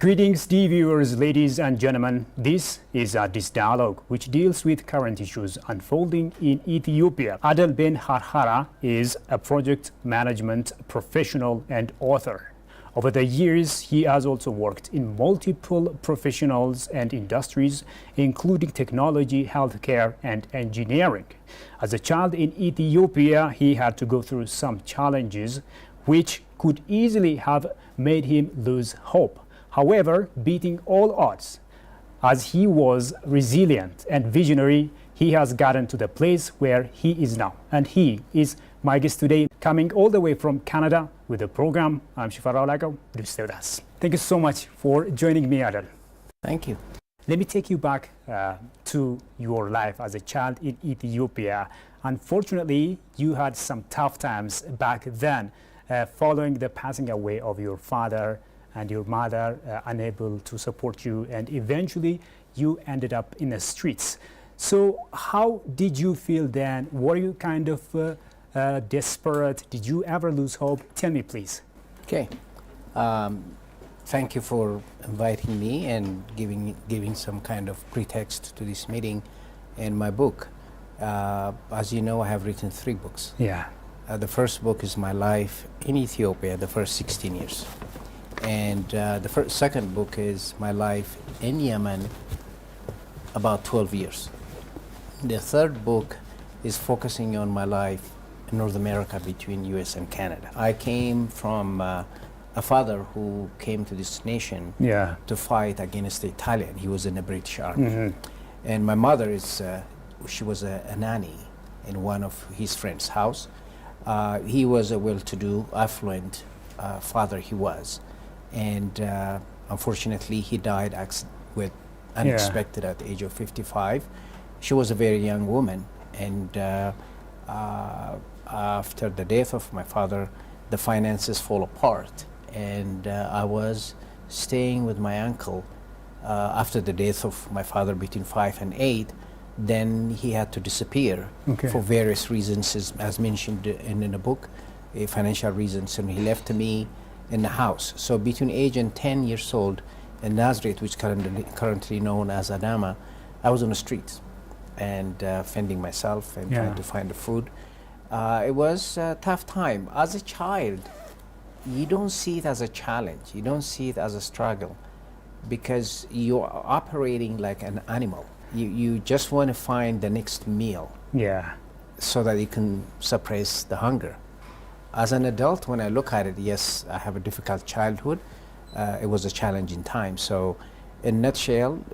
Greetings, dear viewers, ladies and gentlemen. This is this dialogue, which deals with current issues unfolding in Ethiopia. Ben-Harhara is a project management professional and author. Over the years, he has also worked in multiple professionals and industries, including technology, healthcare, and engineering. As a child in Ethiopia, he had to go through some challenges which could easily have made him lose hope. However, beating all odds, as he was resilient and visionary, he has gotten to the place where he is now. And he is my guest today, coming all the way from Canada with the program. I'm Shifara Olago. Please stay with us. Thank you so much for joining me, Adel. Thank you. Let me take you back to your life as a child in Ethiopia. Unfortunately, you had some tough times back then, following the passing away of your father and your mother, unable to support you, and eventually you ended up in the streets. So how did you feel then? Were you kind of desperate? Did you ever lose hope? Tell me, please. Okay. Thank you for inviting me and giving some kind of pretext to this meeting and my book. As you know, I have written 3 books. Yeah. The first book is my life in Ethiopia, the first 16 years. And the second book is my life in Yemen, about 12 years. The third book is focusing on my life in North America between US and Canada. I came from a father who came to this nation to fight against the Italian. He was in the British Army. Mm-hmm. And my mother is, she was a nanny in one of his friend's house. He was a well-to-do, affluent father he was. And unfortunately, he died unexpected at the age of 55. She was a very young woman, and after the death of my father, the finances fall apart, and I was staying with my uncle after the death of my father between 5 and 8. Then he had to disappear for various reasons, as mentioned in the book, financial reasons, and he left me in the house. So between age and 10 years old in Nazareth, which currently known as Adama, I was on the streets and fending myself and trying to find the food. It was a tough time. As a child, you don't see it as a challenge. You don't see it as a struggle because you're operating like an animal. You just want to find the next meal so that you can suppress the hunger. As an adult, when I look at it, yes, I have a difficult childhood. It was a challenging time. So in a nutshell,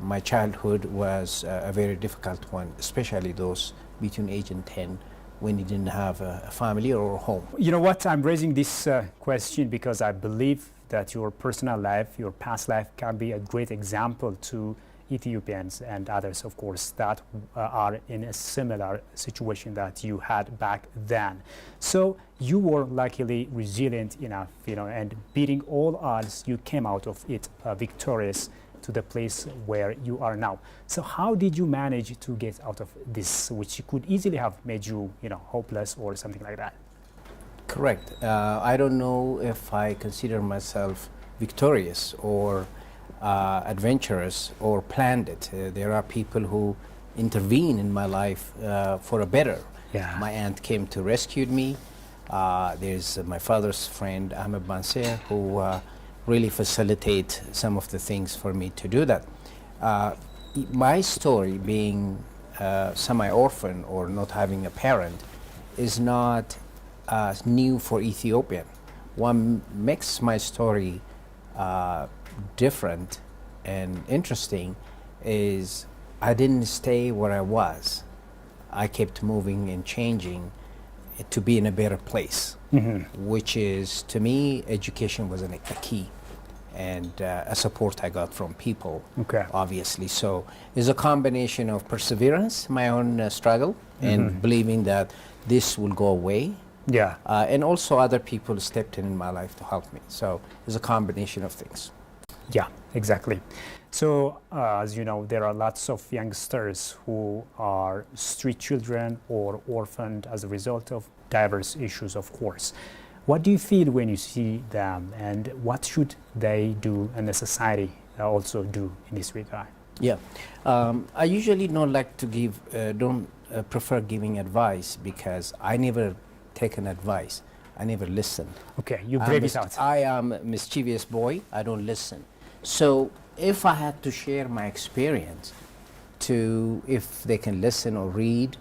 my childhood was a very difficult one, especially those between age and 10 when you didn't have a family or a home. You know what, I'm raising this question because I believe that your personal life, your past life can be a great example to Ethiopians and others, of course, that are in a similar situation that you had back then. So you were luckily resilient enough, and beating all odds, you came out of it victorious to the place where you are now. So how did you manage to get out of this, which could easily have made you, hopeless or something like that? Correct. I don't know if I consider myself victorious or adventurous or planned it. There are people who intervene in my life for a better. My aunt came to rescue me. There's my father's friend Ahmed Banser who really facilitate some of the things for me to do that. My story being semi-orphan or not having a parent is not new for Ethiopian. What makes my story different and interesting is I didn't stay where I was. I kept moving and changing to be in a better place, which is, to me, education was a key and a support I got from people, obviously. So it's a combination of perseverance, my own struggle, and believing that this will go away. And also other people stepped in my life to help me. So it's a combination of things. Yeah, exactly. So, as you know, there are lots of youngsters who are street children or orphaned as a result of diverse issues, of course. What do you feel when you see them, and what should they do and the society also do in this regard? Yeah, I usually don't like to give, don't prefer giving advice because I never take an advice. I never listen. Okay, you brave it out. I am a mischievous boy. I don't listen. So if I had to share my experience to, if they can listen or read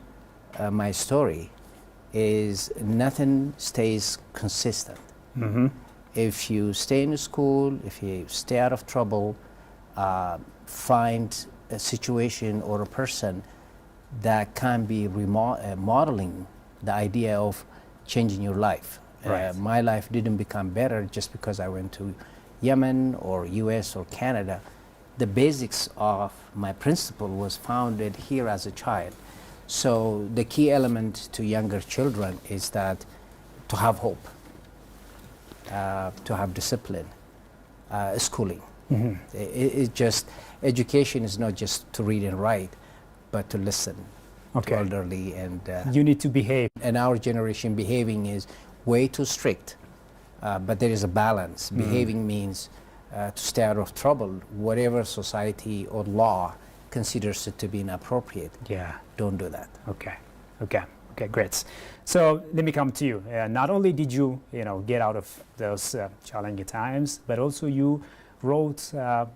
my story, is nothing stays consistent. Mm-hmm. If you stay in school, if you stay out of trouble, find a situation or a person that can be modeling the idea of changing your life. Right. My life didn't become better just because I went to Yemen or US or Canada. The basics of my principle was founded here as a child. So the key element to younger children is that to have hope, to have discipline, schooling. Mm-hmm. It just, education is not just to read and write, but to listen to elderly. And you need to behave. and our generation behaving is way too strict, but there is a balance. Behaving means to stay out of trouble, whatever society or law considers it to be inappropriate. Yeah. Don't do that. Okay, great. So let me come to you. Not only did you, get out of those challenging times, but also you wrote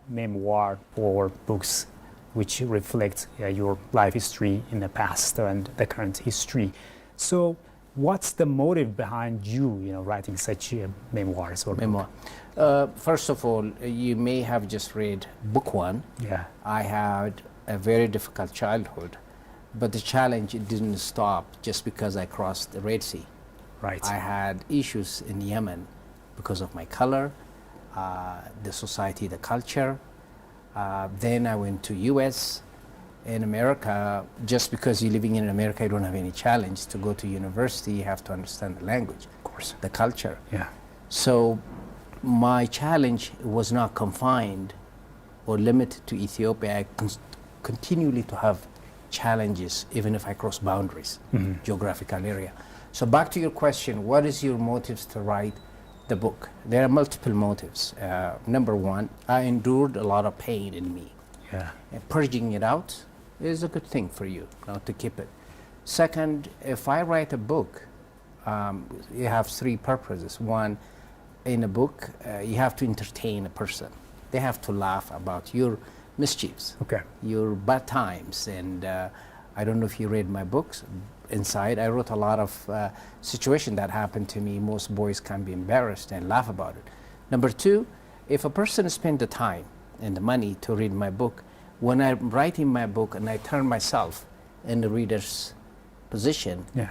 memoir or books which reflect your life history in the past and the current history. So what's the motive behind you, writing such memoirs or Memoir. First of all, you may have just read book one. Yeah. I had a very difficult childhood, but the challenge didn't stop just because I crossed the Red Sea. Right. I had issues in Yemen because of my color, the society, the culture. Then I went to US. In America, just because you're living in America, you don't have any challenge. To go to university, you have to understand the language, Of course. the culture. Yeah. So my challenge was not confined or limited to Ethiopia. I continually to have challenges even if I cross boundaries, geographical area. So back to your question, what is your motives to write the book? There are multiple motives. Number one, I endured a lot of pain in me. Yeah. And purging it out is a good thing for you, to keep it. Second, if I write a book, you have three purposes. One, in a book, you have to entertain a person. They have to laugh about your mischiefs, Okay. your bad times. And I don't know if you read my books. Inside, I wrote a lot of situations that happened to me. Most boys can be embarrassed and laugh about it. Number two, if a person spends the time and the money to read my book, when I'm writing my book and I turn myself in the reader's position, Yeah.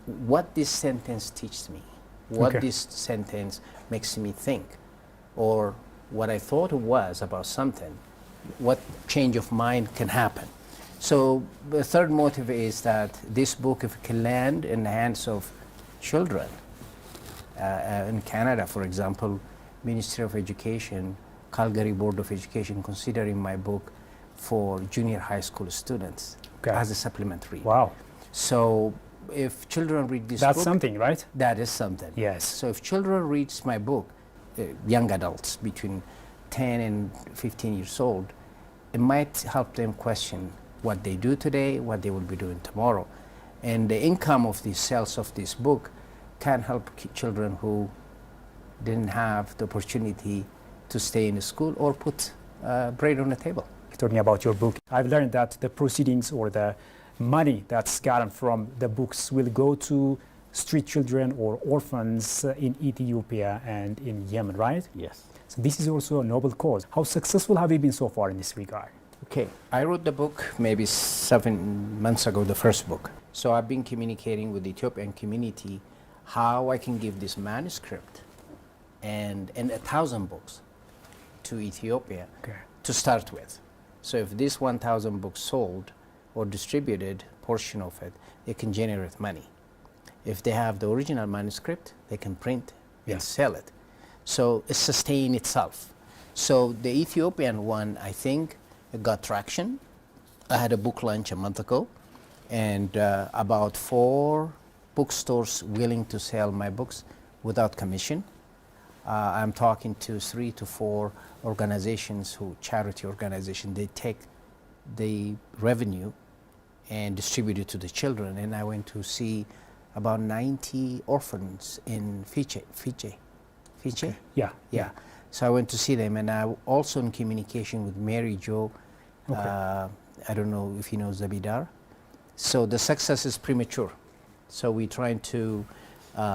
what this sentence teaches me, what Okay. this sentence makes me think, or what I thought it was about something, what change of mind can happen. So the third motive is that this book, if it can land in the hands of children, in Canada, for example, Ministry of Education, Calgary Board of Education, considering my book for junior high school students as a supplementary. Wow. So if children read this That's book, something, right? that is something. Yes. So if children reads my book, young adults between 10 and 15 years old, it might help them question what they do today, what they will be doing tomorrow. And the income of the sales of this book can help children who didn't have the opportunity to stay in school or put bread on the table. Talking about your book, I've learned that the proceedings or the money that's gotten from the books will go to street children or orphans in Ethiopia and in Yemen, right? Yes. So this is also a noble cause. How successful have you been so far in this regard? Okay, I wrote the book maybe 7 months ago, the first book. So I've been communicating with the Ethiopian community how I can give this manuscript and 1,000 books to Ethiopia to start with. So if this 1,000 books sold or distributed, portion of it, they can generate money. If they have the original manuscript, they can print and sell it. So it sustains itself. So the Ethiopian one, I think, it got traction. I had a book launch a month ago, and about 4 bookstores willing to sell my books without commission. I'm talking to 3 to 4 organizations, charity organizations. They take the revenue and distribute it to the children. And I went to see about 90 orphans in Fiji. Okay. Yeah. So I went to see them, and I'm also in communication with Mary Jo. Okay. I don't know if you know Zabidar. So the success is premature. So we're trying to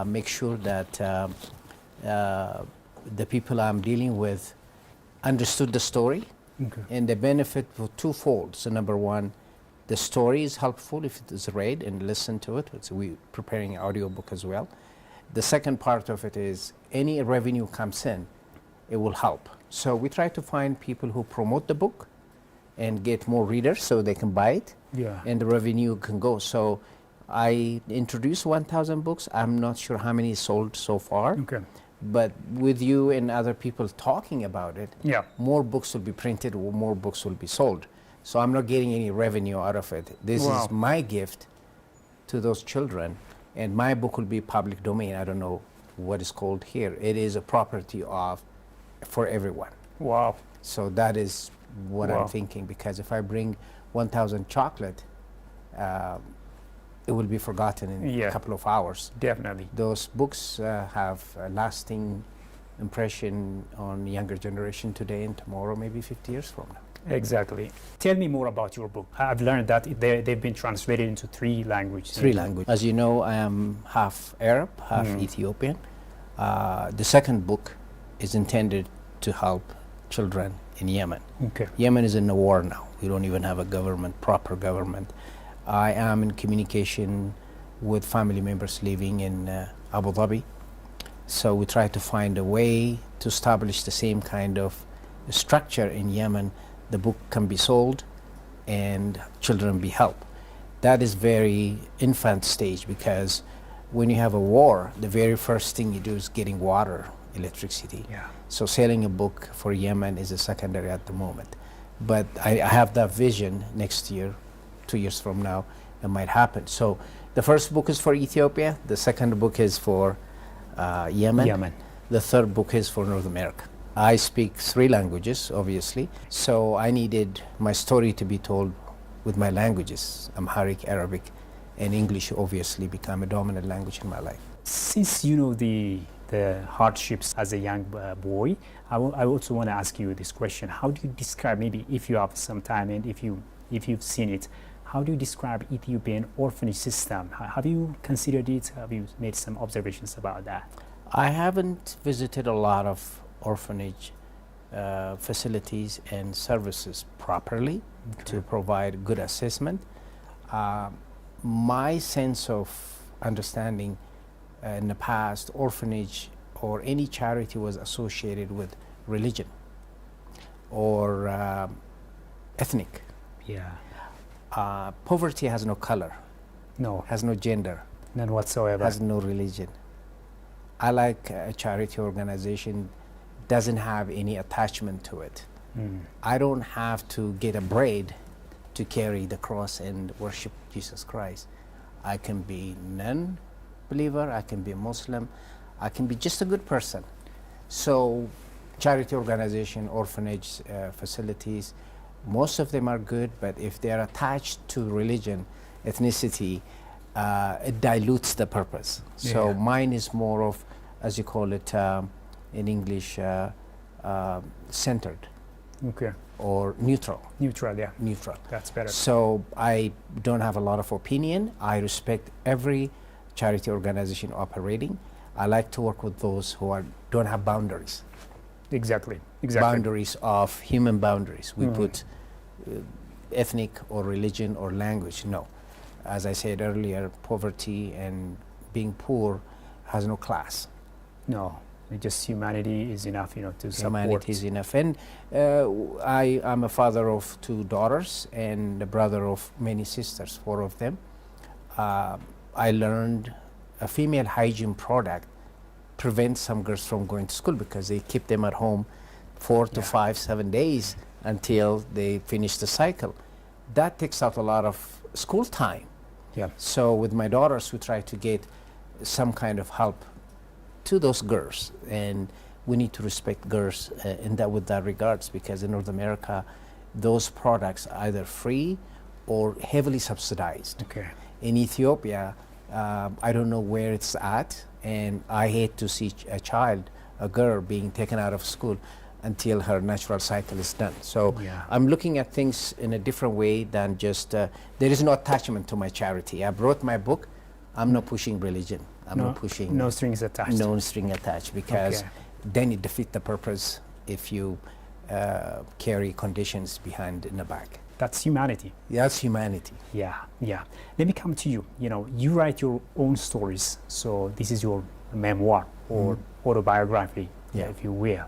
make sure that the people I'm dealing with understood the story. Okay. And the benefit for twofold. So number one, the story is helpful if it is read and listened to it. So we're preparing an audiobook as well. The second part of it is any revenue comes in, it will help. So we try to find people who promote the book and get more readers so they can buy it. Yeah. And the revenue can go. So I introduced 1,000 books. I'm not sure how many sold so far. Okay. But with you and other people talking about it, Yeah. more books will be printed, or more books will be sold. So I'm not getting any revenue out of it. This Wow. is my gift to those children, and my book will be public domain. I don't know what it's called here. It is a property for everyone. Wow. So that is what Wow. I'm thinking, because if I bring 1,000 chocolate, it will be forgotten in Yeah. a couple of hours. Definitely. Those books have a lasting impression on younger generation today and tomorrow, maybe 50 years from now. Exactly. Tell me more about your book. I've learned that they've been translated into 3 languages. 3 languages. As you know, I am half Arab, half Ethiopian. The second book is intended to help children in Yemen. Okay. Yemen is in a war now. We don't even have a government, proper government. I am in communication with family members living in Abu Dhabi. So we try to find a way to establish the same kind of structure in Yemen. The book can be sold and children be helped. That is very infant stage, because when you have a war, the very first thing you do is getting water, electricity. Yeah. So selling a book for Yemen is a secondary at the moment. But I have that vision next year, 2 years from now, it might happen. So the first book is for Ethiopia, the second book is for Yemen. The third book is for North America. I speak 3 languages, obviously, so I needed my story to be told with my languages, Amharic, Arabic, and English obviously become a dominant language in my life. Since you know the hardships as a young boy, I also want to ask you this question. How do you describe, maybe if you have some time and if you've seen it, how do you describe Ethiopian orphanage system? Have you considered it? Have you made some observations about that? I haven't visited a lot of orphanage facilities and services properly to provide good assessment. My sense of understanding in the past, orphanage or any charity was associated with religion or ethnic. Yeah. Poverty has no color, No, has no gender, none whatsoever. has no religion. I like a charity organization doesn't have any attachment to it. I don't have to get a braid to carry the cross and worship Jesus Christ. I can be non-believer, I can be Muslim, I can be just a good person. So charity organization, orphanage facilities, most of them are good, but if they are attached to religion, ethnicity, it dilutes the purpose. So Yeah. mine is more of, as you call it in English, centered Okay. or neutral. Neutral, yeah. Neutral. That's better. So I don't have a lot of opinion. I respect every charity organization operating. I like to work with those who don't have boundaries. Exactly. Boundaries of human boundaries. We put ethnic or religion or language. No. As I said earlier, poverty and being poor has no class. No, just humanity is enough, to support. Humanity is enough. And I am a father of 2 daughters and a brother of many sisters, 4 of them. I learned a female hygiene product prevents some girls from going to school because they keep them at home 4 to 5, 7 days until they finish the cycle. That takes out a lot of school time. Yeah. So with my daughters, we try to get some kind of help to those girls, and we need to respect girls with that regards, because in North America, those products are either free or heavily subsidized. Okay. In Ethiopia, I don't know where it's at, and I hate to see a girl being taken out of school until her natural cycle is done. So Yeah. I'm looking at things in a different way than just, there is no attachment to my charity. I wrote my book, I'm not pushing religion. I'm not pushing. No strings attached. No string attached, because Okay. then it defeats the purpose if you carry conditions behind in the back. That's humanity. That's humanity. Yeah, yeah. Let me come to you. You know, you write your own stories. So this is your memoir or autobiography, Yeah. if you will.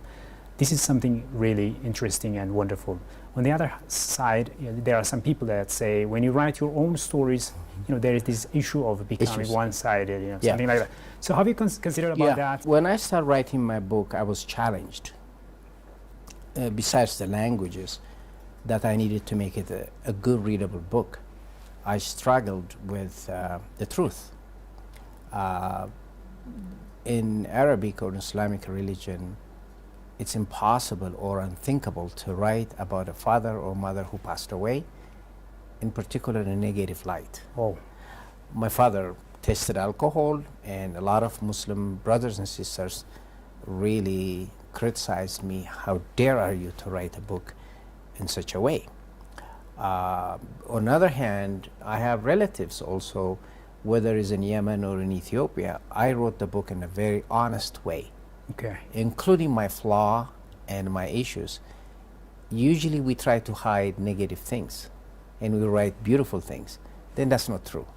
This is something really interesting and wonderful. On the other side, there are some people that say when you write your own stories, you know, there is this issue of becoming one-sided, you know, Yeah. something like that. So have you considered about that? When I started writing my book, I was challenged. Besides the languages, that I needed to make it a good readable book. I struggled with the truth. In Arabic or Islamic religion, it's impossible or unthinkable to write about a father or mother who passed away, in particular in a negative light. Oh, My father tasted alcohol, and a lot of Muslim brothers and sisters really criticized me. How dare are you to write a book in such a way? On the other hand, I have relatives also, whether it's in Yemen or in Ethiopia. I wrote the book in a very honest way, okay. including my flaw and my issues. Usually we try to hide negative things and we write beautiful things. Then that's not true.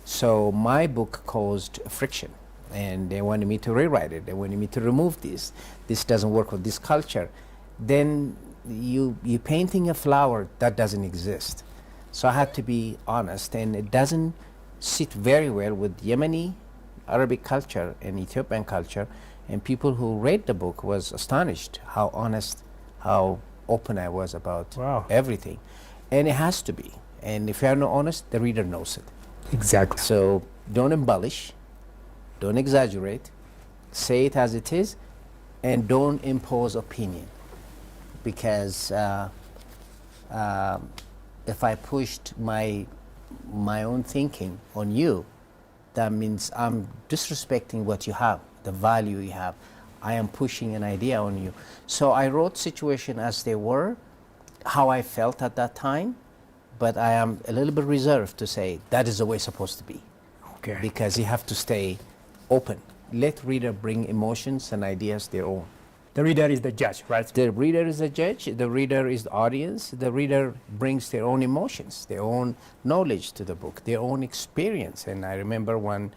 So my book caused friction, and they wanted me to rewrite it. They wanted me to remove this. This doesn't work with this culture. Then you're painting a flower that doesn't exist. So I had to be honest, and it doesn't sit very well with Yemeni Arabic culture and Ethiopian culture. And people who read the book was astonished how honest, how open I was about Wow. everything. And it has to be. And if you're not honest, the reader knows it. Exactly. So don't embellish, don't exaggerate, say it as it is, and don't impose opinion. Because if I pushed my own thinking on you, that means I'm disrespecting what you have, the value you have. I am pushing an idea on you. So I wrote situation as they were, how I felt at that time, but I am a little bit reserved to say that is the way it's supposed to be. Okay. Because you have to stay open. Let reader bring emotions and ideas their own. The reader is the judge, right? The reader is the judge, the reader is the audience, the reader brings their own emotions, their own knowledge to the book, their own experience. And I remember one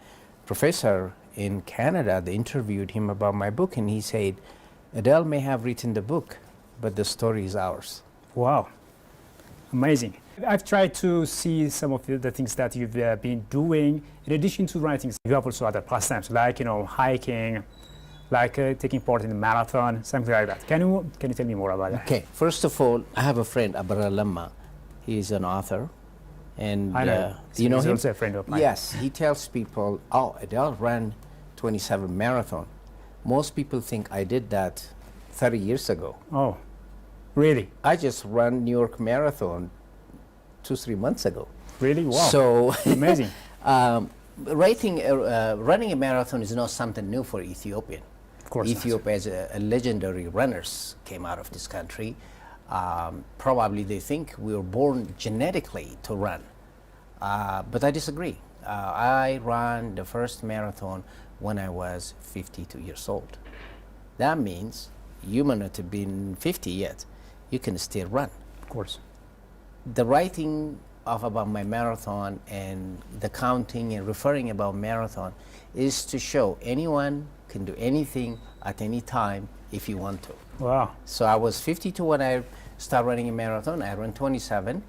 professor in Canada, they interviewed him about my book, and he said, Adele may have written the book, but the story is ours. Wow. Amazing. I've tried to see some of the things that you've been doing. In addition to writing, you have also other pastimes, like, you know, hiking, like taking part in a marathon, something like that. Can you tell me more about that? Okay, first of all, I have a friend, Abara Lamma. He's an author. And I know. do you know He's him? also a friend of mine. Yes, he tells people, oh, Adele ran 27 marathon. Most people think I did that 30 years ago. Oh, really? I just ran New York Marathon 2-3 months ago. Really? Wow. So Amazing. running a marathon is not something new for Ethiopian. Of course not. Ethiopia has a legendary runners came out of this country. Probably they think we were born genetically to run. But I disagree. I ran the first marathon when I was 52 years old. That means you may not have been 50 yet. You can still run. Of course. The writing of about my marathon and the counting and referring about marathon is to show anyone can do anything at any time if you want to. Wow. So I was 52 when I started running a marathon. I ran 27.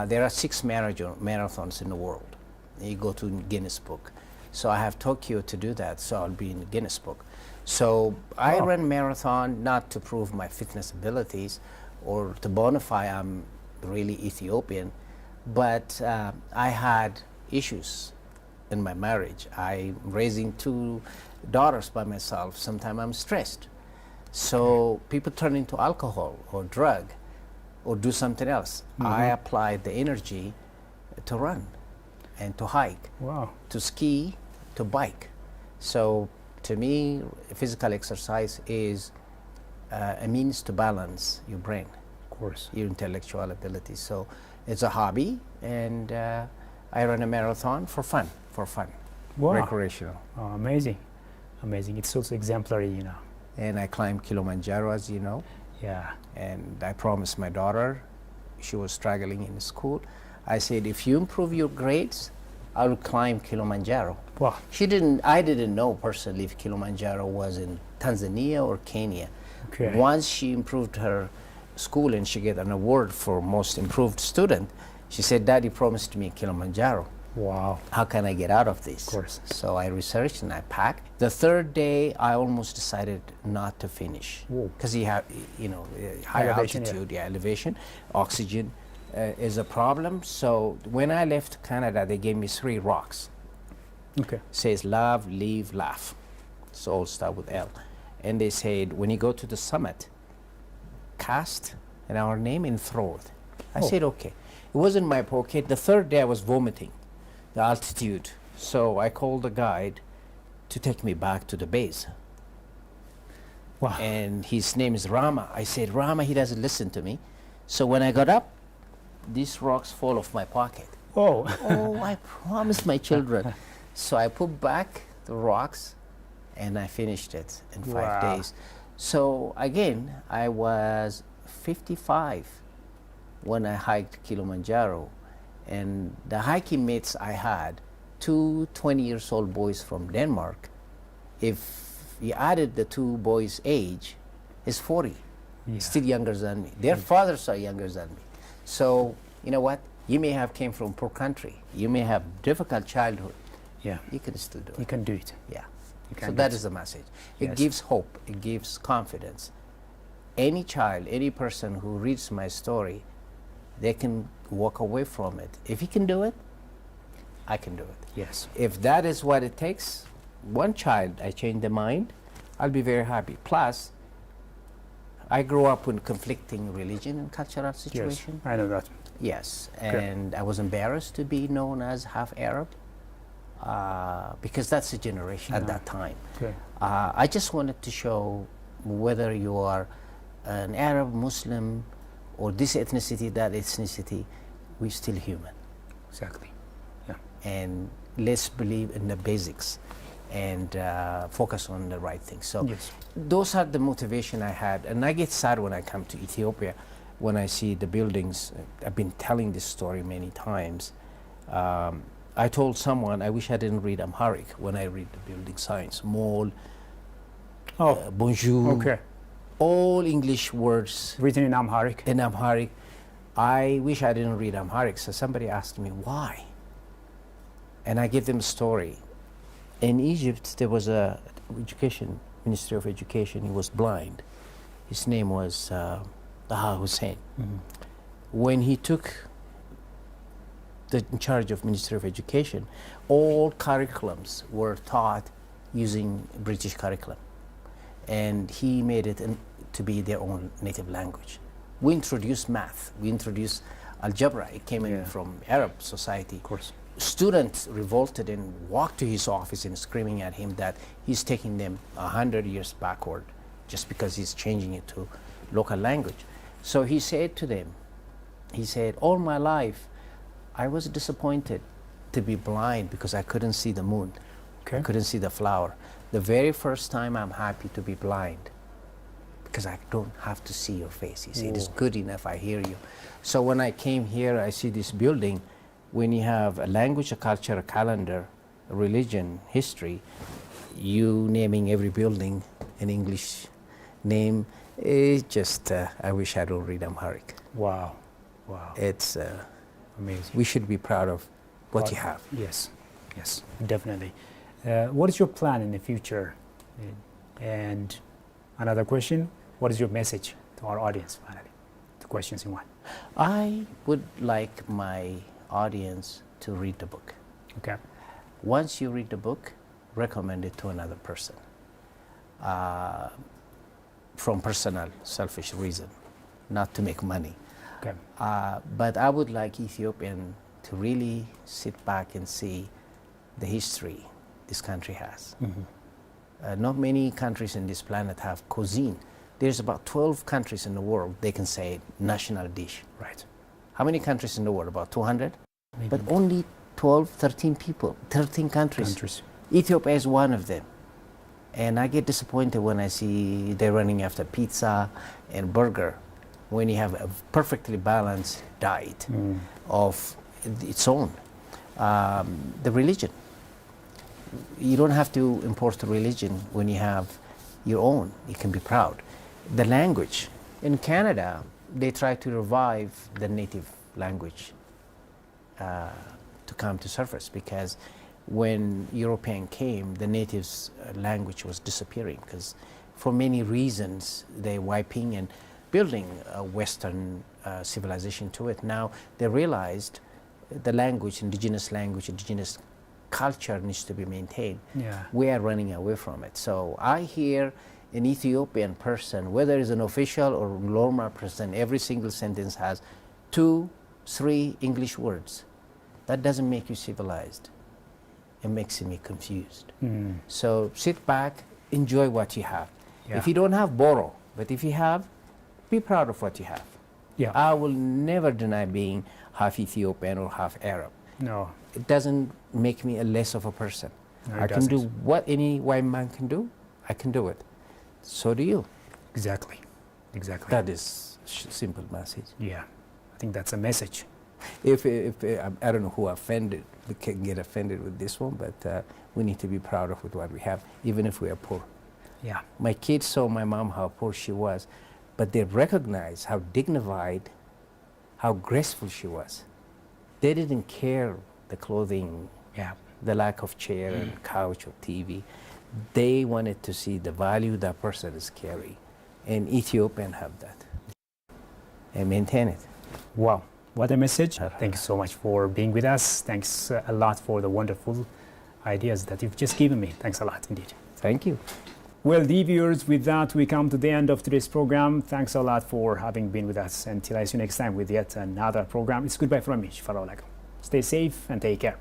There are 6 marathons in the world. You go to Guinness Book. So I have Tokyo to do that, so I'll be in the Guinness Book. So I Wow. ran marathon not to prove my fitness abilities or to bonify I'm really Ethiopian, but I had issues in my marriage. I'm raising 2 daughters by myself. Sometimes I'm stressed. So people turn into alcohol or drug or do something else. I apply the energy to run and to hike, to ski, to bike. So to me, physical exercise is a means to balance your brain, Of course. your intellectual ability. So it's a hobby, and I run a marathon for fun, recreational. Oh, amazing. Amazing. It's also exemplary, you know. And I climb Kilimanjaro, as you know. Yeah. And I promised my daughter, she was struggling in school, I said, if you improve your grades, I will climb Kilimanjaro. Wow. I didn't know personally if Kilimanjaro was in Tanzania or Kenya. Okay. Once she improved her school and she got an award for most improved student, she said, Daddy promised me Kilimanjaro. Wow. How can I get out of this? Of course. So I researched and I packed. The third day, I almost decided not to finish because you have, high Elevation, altitude, elevation, oxygen is a problem. So when I left Canada, they gave me 3 rocks. Okay. Says love, leave, laugh. So all start with L. And they said, when you go to the summit, cast and our name and throw it. I said, okay. It was in my pocket. The third day I was vomiting, the altitude. So I called the guide to take me back to the base. Wow. And his name is Rama. I said, Rama, he doesn't listen to me. So when I got up, these rocks fall off my pocket. Oh. Oh, I promised my children. So I put back the rocks and I finished it in 5 days. So again, I was 55 when I hiked Kilimanjaro. And the hiking mates I had, 2 20-year-old boys from Denmark. If you added the 2 boys' age, is 40, still younger than me. Their fathers are younger than me. So, you know what? You may have came from poor country. You may have difficult childhood. Yeah. You can still do it. You can do it. Yeah. You can So do that it. is the message. It Yes. gives hope. It gives confidence. Any child, any person who reads my story, they can walk away from it. If you can do it, I can do it. Yes. If that is what it takes, one child, I change their mind, I'll be very happy. Plus, I grew up in conflicting religion and cultural Yes. situation. I know that. Yes, Okay. and I was embarrassed to be known as half Arab because that's the generation at that time. Okay. I just wanted to show whether you are an Arab, Muslim, or this ethnicity, that ethnicity, we're still human. Exactly. Yeah. And let's believe in the basics and focus on the right things. So Yes. those are the motivation I had. And I get sad when I come to Ethiopia, when I see the buildings. I've been telling this story many times. I told someone, I wish I didn't read Amharic when I read the building signs. Mall, bonjour, Okay. all English words Written in Amharic. in Amharic. I wish I didn't read Amharic. So somebody asked me, why? And I give them a story. In Egypt, there was a Ministry of Education. He was blind. His name was Taha Hussein. When he took in charge of Ministry of Education, all curriculums were taught using British curriculum. And he made it to be their own native language. We introduced math. We introduced algebra. It came in from Arab society. Of course. Students revolted and walked to his office and screaming at him that he's taking them 100 years backward just because he's changing it to local language. So he said to them, he said, all my life I was disappointed to be blind because I couldn't see the moon. Okay. I couldn't see the flower. The very first time I'm happy to be blind because I don't have to see your face. He said, it's good enough I hear you. So when I came here, I see this building. When you have a language, a culture, a calendar, a religion, history, you naming every building an English name, it's just, I wish I don't read Amharic. Wow. Wow. It's, Amazing. we should be proud of what you have. Yes. Yes. Definitely. What is your plan in the future? And another question, what is your message to our audience finally? The questions in one. I would like my audience to read the book. Okay. Once you read the book, recommend it to another person from personal, selfish reason, not to make money. Okay. But I would like Ethiopian to really sit back and see the history this country has. Not many countries in this planet have cuisine. There's about 12 countries in the world they can say national dish. Right. How many countries in the world? About 200? Maybe. But only 12, 13 people, 13 countries. Ethiopia is one of them. And I get disappointed when I see they're running after pizza and burger when you have a perfectly balanced diet of its own. The religion. You don't have to import the religion when you have your own. You can be proud. The language. In Canada, they try to revive the native language to come to surface, because when European came, the natives' language was disappearing because for many reasons they're wiping and building a Western civilization to it. Now they realized the language, indigenous culture needs to be maintained. Yeah. We are running away from it. So I hear an Ethiopian person, whether it's an official or normal person, every single sentence has 2, 3 English words. That doesn't make you civilized. It makes me confused. So sit back, enjoy what you have. Yeah. If you don't have, borrow. But if you have, be proud of what you have. Yeah. I will never deny being half Ethiopian or half Arab. No. It doesn't make me a less of a person. No, I can do what any white man can do. I can do it. So do you. Exactly. Exactly. That is simple message. Yeah. I think that's a message. If I don't know who offended, we can get offended with this one, but we need to be proud of what we have, even if we are poor. Yeah. My kids saw my mom how poor she was, but they recognized how dignified, how graceful she was. They didn't care the clothing, the lack of chair and couch or TV. They wanted to see the value that person is carrying, and Ethiopians have that and maintain it. Wow. What a message. Thank you so much for being with us. Thanks a lot for the wonderful ideas that you've just given me. Thanks a lot indeed. Thank you. Well, dear viewers, with that we come to the end of today's program. Thanks a lot for having been with us. Until I see you next time with yet another program. It's goodbye from me. Stay safe and take care.